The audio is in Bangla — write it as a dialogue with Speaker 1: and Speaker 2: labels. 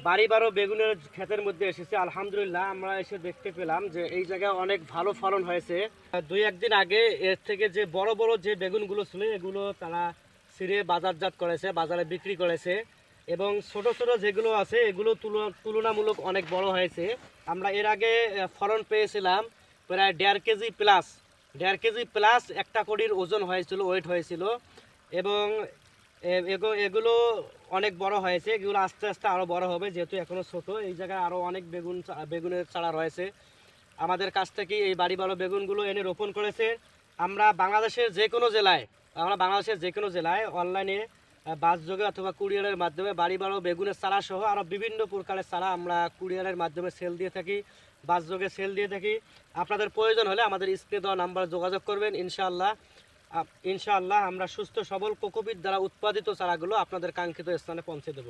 Speaker 1: বাড়ি বারো বেগুনের ক্ষেতের মধ্যে এসেছি। আলহামদুলিল্লাহ আমরা এসে দেখতে পেলাম যে এই জায়গায় অনেক ভালো ফলন হয়েছে। দুই একদিন আগে এর থেকে যে বড় বড় যে বেগুনগুলো ছিল এগুলো তারা ছিঁড়ে বাজারজাত করেছে, বাজারে বিক্রি করেছে, এবং ছোট ছোট যেগুলো আছে এগুলো তুলনামূলক অনেক বড় হয়েছে। আমরা এর আগে ফলন পেয়েছিলাম প্রায় 1.5 কেজি প্লাস, 1.5 কেজি প্লাস একটা কড়ির ওজন হয়েছিল, ওয়েট হয়েছিল। এবং এগুলো অনেক বড় হয়েছে, এগুলো আস্তে আস্তে আরও বড় হবে, যেহেতু এখনও ছোট। এই জায়গায় আরও অনেক বেগুনের চারা রয়েছে। আমাদের কাছ থেকে এই বাড়ি ভালো বেগুনগুলো এনে রোপণ করেছে। আমরা বাংলাদেশের যে কোনো জেলায় অনলাইনে বাসযোগে অথবা কুরিয়ারের মাধ্যমে বাড়ি ভালো বেগুনের চারা সহ আরও বিভিন্ন প্রকারের চারা আমরা কুরিয়ারের মাধ্যমে সেল দিয়ে থাকি, বাসযোগে সেল দিয়ে থাকি। আপনাদের প্রয়োজন হলে আমাদের স্ক্রিনে দেওয়া নাম্বার যোগাযোগ করবেন। ইনশাআল্লাহ আমরা সুস্থ সবল কোকোপিট দ্বারা উৎপাদিত চারাগুলো আপনাদের কাঙ্ক্ষিত স্থানে পৌঁছে দেব।